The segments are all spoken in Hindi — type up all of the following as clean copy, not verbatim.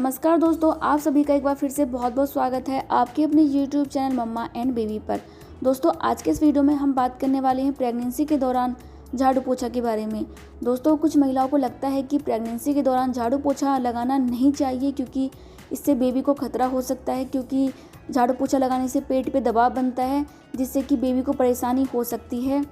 नमस्कार दोस्तों, आप सभी का एक बार फिर से बहुत बहुत स्वागत है आपके अपने YouTube channel mamma and baby पर। दोस्तों आज के इस वीडियो में हम बात करने वाले हैं प्रेगनेंसी के दौरान झाड़ू पोछा के बारे में। दोस्तों कुछ महिलाओं को लगता है कि प्रेगनेंसी के दौरान झाड़ू पोछा लगाना नहीं चाहिए क्योंकि इससे बेबी को खतरा हो सकता है, क्योंकि झाड़ू पोछा लगाने से पेट पे दबाव बनता है जिससे कि बेबी को परेशानी हो सकती है।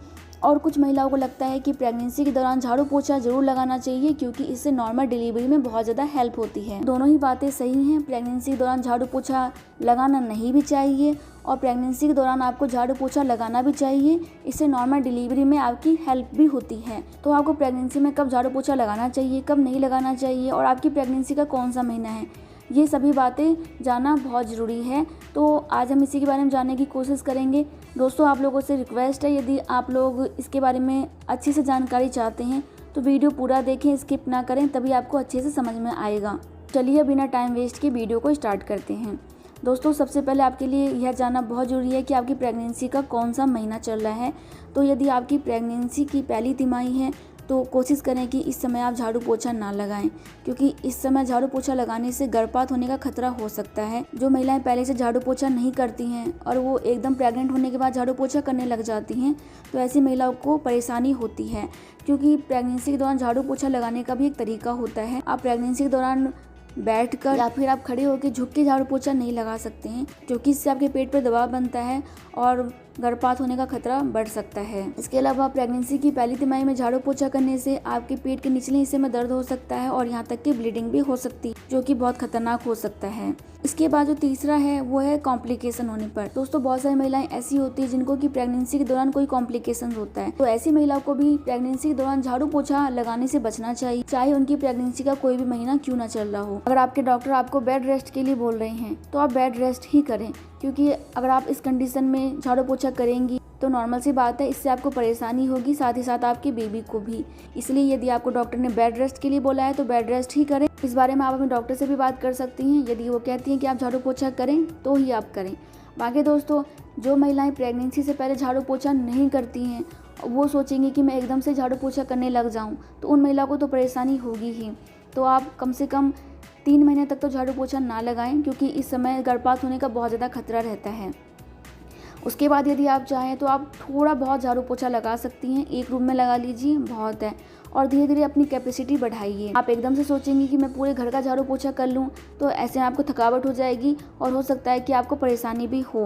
और कुछ महिलाओं को लगता है कि प्रेगनेंसी के दौरान झाड़ू पोछा जरूर लगाना चाहिए क्योंकि इससे नॉर्मल डिलीवरी में बहुत ज़्यादा हेल्प होती है। दोनों ही बातें सही हैं। प्रेगनेंसी के दौरान झाड़ू पोछा लगाना नहीं भी चाहिए और प्रेगनेंसी के दौरान आपको झाड़ू पोछा लगाना भी चाहिए। इससे नॉर्मल डिलीवरी में आपकी हेल्प भी होती है। तो आपको प्रेगनेंसी में कब झाड़ू पोछा लगाना चाहिए, कब नहीं लगाना चाहिए और आपकी प्रेगनेंसी का कौन सा महीना है, ये सभी बातें जानना बहुत ज़रूरी है। तो आज हम इसी के बारे में जानने की कोशिश करेंगे। दोस्तों आप लोगों से रिक्वेस्ट है, यदि आप लोग इसके बारे में अच्छी से जानकारी चाहते हैं तो वीडियो पूरा देखें, स्किप ना करें, तभी आपको अच्छे से समझ में आएगा। चलिए बिना टाइम वेस्ट के वीडियो को स्टार्ट करते हैं। दोस्तों सबसे पहले आपके लिए यह जानना बहुत ज़रूरी है कि आपकी प्रेगनेंसी का कौन सा महीना चल रहा है। तो यदि आपकी प्रेगनेंसी की पहली तिमाही है तो कोशिश करें कि इस समय आप झाड़ू पोछा ना लगाएं, क्योंकि इस समय झाड़ू पोछा लगाने से गर्भपात होने का खतरा हो सकता है। जो महिलाएं पहले से झाड़ू पोछा नहीं करती हैं और वो एकदम प्रेग्नेंट होने के बाद झाड़ू पोछा करने लग जाती हैं तो ऐसी महिलाओं को परेशानी होती है, क्योंकि प्रेगनेंसी के दौरान झाड़ू पोछा लगाने का भी एक तरीका होता है। आप प्रेगनेंसी के दौरान बैठकर या फिर आप खड़े होकर झुक के झाड़ू पोछा नहीं लगा सकते हैं, क्योंकि इससे आपके पेट पर दबाव बनता है और गर्भपात होने का खतरा बढ़ सकता है। इसके अलावा प्रेगनेंसी की पहली तिमाही में झाड़ू पोछा करने से आपके पेट के निचले हिस्से में दर्द हो सकता है और यहाँ तक कि ब्लीडिंग भी हो सकती है, जो कि बहुत खतरनाक हो सकता है। इसके बाद जो तीसरा है वो है कॉम्प्लिकेशन होने पर। दोस्तों बहुत सारी महिलाएं ऐसी होती है जिनको कि प्रेगनेंसी के दौरान कोई कॉम्प्लिकेशन होता है, तो ऐसी महिलाओं को भी प्रेगनेंसी के दौरान झाड़ू पोछा लगाने से बचना चाहिए, चाहे उनकी प्रेगनेंसी का कोई भी महीना क्यों ना चल रहा हो। अगर आपके डॉक्टर आपको बेड रेस्ट के लिए बोल रहे हैं तो आप बेड रेस्ट ही करें, क्योंकि अगर आप इस कंडीशन में झाड़ू पोछा करेंगी तो नॉर्मल सी बात है, इससे आपको परेशानी होगी, साथ ही साथ आपके बेबी को भी। इसलिए यदि आपको डॉक्टर ने बेड रेस्ट के लिए बोला है तो बेड रेस्ट ही करें। इस बारे में आप अपने डॉक्टर से भी बात कर सकती हैं। यदि वो कहती हैं कि आप झाड़ू पोछा करें तो ही आप करें। बाकी दोस्तों जो महिलाएं प्रेगनेंसी से पहले झाड़ू पोछा नहीं करती हैं वो सोचेंगी कि मैं एकदम से झाड़ू पोछा करने लग जाऊँ, तो उन महिलाओं को तो परेशानी होगी ही। तो आप कम से कम 3 महीने तक तो झाड़ू पोछा ना लगाएं, क्योंकि इस समय गर्भपात होने का बहुत ज़्यादा खतरा रहता है। उसके बाद यदि आप चाहें तो आप थोड़ा बहुत झाड़ू पोछा लगा सकती हैं, एक रूम में लगा लीजिए, बहुत है। और धीरे धीरे अपनी कैपेसिटी बढ़ाइए। आप एकदम से सोचेंगी कि मैं पूरे घर का झाड़ू पोछा कर लूँ तो ऐसे में आपको थकावट हो जाएगी और हो सकता है कि आपको परेशानी भी हो,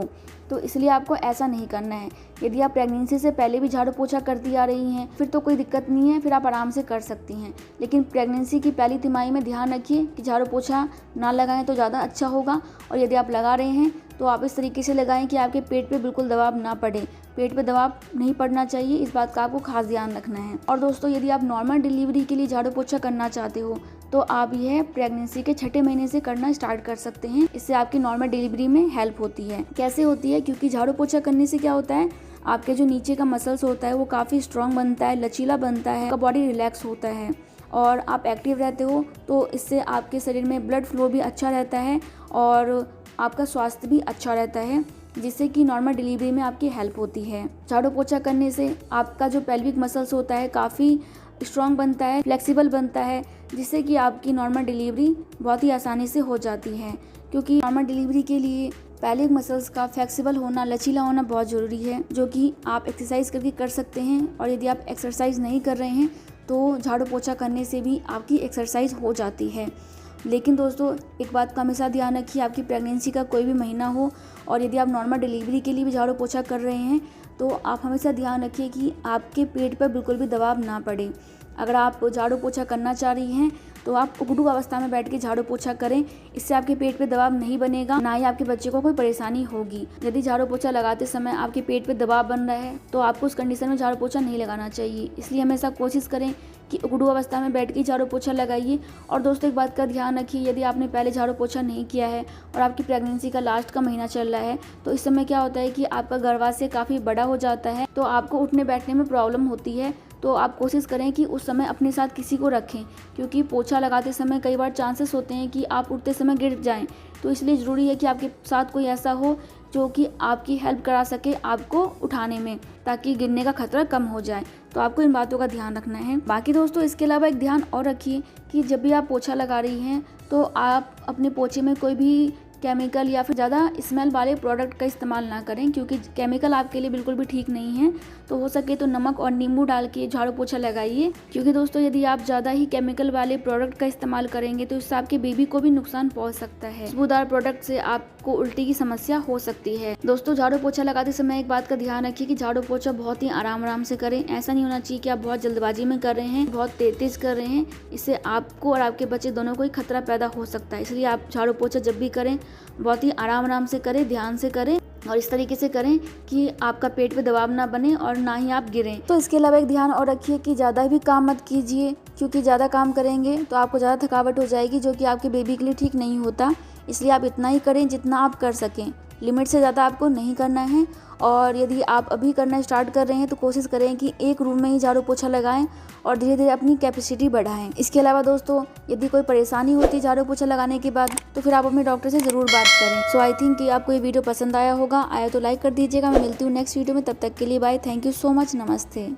तो इसलिए आपको ऐसा नहीं करना है। यदि आप प्रेगनेंसी से पहले भी झाड़ू पोछा करती आ रही हैं फिर तो कोई दिक्कत नहीं है, फिर आप आराम से कर सकती हैं। लेकिन प्रेगनेंसी की पहली तिमाही में ध्यान रखिए कि झाड़ू पोछा ना लगाएं तो ज़्यादा अच्छा होगा, और यदि आप लगा रहे हैं तो आप इस तरीके से लगाएं कि आपके पेट पे बिल्कुल दबाव ना पड़े। पेट पे दबाव नहीं पड़ना चाहिए, इस बात का आपको खास ध्यान रखना है। और दोस्तों यदि आप नॉर्मल डिलीवरी के लिए झाड़ू पोछा करना चाहते हो तो आप यह प्रेगनेंसी के 6ठे महीने से करना स्टार्ट कर सकते हैं। इससे आपकी नॉर्मल डिलीवरी में हेल्प होती है। कैसे होती है? क्योंकि झाड़ू पोछा करने से क्या होता है, आपके जो नीचे का मसल्स होता है वो काफ़ी स्ट्रॉन्ग बनता है, लचीला बनता है, आपका बॉडी रिलैक्स होता है और आप एक्टिव रहते हो। तो इससे आपके शरीर में ब्लड फ्लो भी अच्छा रहता है और आपका स्वास्थ्य भी अच्छा रहता है, जिससे कि नॉर्मल डिलीवरी में आपकी हेल्प होती है। झाड़ू पोछा करने से आपका जो पेल्विक मसल्स होता है काफ़ी स्ट्रॉन्ग बनता है, फ्लेक्सिबल बनता है, जिससे कि आपकी नॉर्मल डिलीवरी बहुत ही आसानी से हो जाती है। क्योंकि नॉर्मल डिलीवरी के लिए पेल्विक मसल्स का फ्लेक्सिबल होना, लचीला होना बहुत ज़रूरी है, जो कि आप एक्सरसाइज करके कर सकते हैं। और यदि आप एक्सरसाइज नहीं कर रहे हैं तो झाड़ू पोछा करने से भी आपकी एक्सरसाइज हो जाती है। लेकिन दोस्तों एक बात का हमेशा ध्यान रखिए, आपकी प्रेगनेंसी का कोई भी महीना हो और यदि आप नॉर्मल डिलीवरी के लिए भी झाड़ू पोछा कर रहे हैं तो आप हमेशा ध्यान रखिए कि आपके पेट पर बिल्कुल भी दबाव ना पड़े। अगर आप झाड़ू पोछा करना चाह रही हैं तो आप उगडू अवस्था में बैठ के झाड़ू पोछा करें, इससे आपके पेट पे दबाव नहीं बनेगा, ना ही आपके बच्चे को कोई परेशानी होगी। यदि झाड़ू पोछा लगाते समय आपके पेट पे दबाव बन रहा है तो आपको उस कंडीशन में झाड़ू पोछा नहीं लगाना चाहिए। इसलिए हमेशा कोशिश करें कि उगडू अवस्था में बैठ के झाड़ू पोछा लगाइए। और दोस्तों एक बात का ध्यान रखिए, यदि आपने पहले झाड़ू पोछा नहीं किया है और आपकी प्रेगनेंसी का लास्ट का महीना चल रहा है तो इस समय क्या होता है कि आपका गर्भाशय काफ़ी बड़ा हो जाता है, तो आपको उठने बैठने में प्रॉब्लम होती है। तो आप कोशिश करें कि उस समय अपने साथ किसी को रखें, क्योंकि पोछा लगाते समय कई बार चांसेस होते हैं कि आप उठते समय गिर जाएं। तो इसलिए ज़रूरी है कि आपके साथ कोई ऐसा हो जो कि आपकी हेल्प करा सके आपको उठाने में, ताकि गिरने का खतरा कम हो जाए। तो आपको इन बातों का ध्यान रखना है। बाकी दोस्तों इसके अलावा एक ध्यान और रखिए कि जब भी आप पोछा लगा रही हैं तो आप अपने पोछे में कोई भी केमिकल या फिर ज़्यादा स्मेल वाले प्रोडक्ट का इस्तेमाल ना करें, क्योंकि केमिकल आपके लिए बिल्कुल भी ठीक नहीं है। तो हो सके तो नमक और नींबू डाल के झाड़ू पोछा लगाइए, क्योंकि दोस्तों यदि आप ज़्यादा ही केमिकल वाले प्रोडक्ट का इस्तेमाल करेंगे तो इससे आपके बेबी को भी नुकसान पहुंच सकता है। खुशबूदार प्रोडक्ट से आपको उल्टी की समस्या हो सकती है। दोस्तों झाड़ू पोछा लगाते समय एक बात का ध्यान रखिए कि झाड़ू पोछा बहुत ही आराम से करें। ऐसा नहीं होना चाहिए कि आप बहुत जल्दबाजी में कर रहे हैं, बहुत तेज कर रहे हैं। इससे आपको और आपके बच्चे दोनों को ही खतरा पैदा हो सकता है। इसलिए आप झाड़ू पोछा जब भी करें बहुत ही आराम से करें, ध्यान से करें और इस तरीके से करें कि आपका पेट पे दबाव ना बने और ना ही आप गिरें। तो इसके अलावा एक ध्यान और रखिए कि ज़्यादा भी काम मत कीजिए, क्योंकि ज़्यादा काम करेंगे तो आपको ज़्यादा थकावट हो जाएगी, जो कि आपके बेबी के लिए ठीक नहीं होता। इसलिए आप इतना ही करें जितना आप कर सकें, लिमिट से ज़्यादा आपको नहीं करना है। और यदि आप अभी करना स्टार्ट कर रहे हैं तो कोशिश करें कि एक रूम में ही झाड़ू पोछा लगाएं और धीरे धीरे अपनी कैपेसिटी बढ़ाएं। इसके अलावा दोस्तों यदि कोई परेशानी होती है झाड़ू पोछा लगाने के बाद तो फिर आप अपने डॉक्टर से ज़रूर बात करें। सो आई थिंक कि आपको ये वीडियो पसंद आया होगा। आया तो लाइक कर दीजिएगा। मैं मिलती हूँ नेक्स्ट वीडियो में, तब तक के लिए bye. Thank you so much. नमस्ते।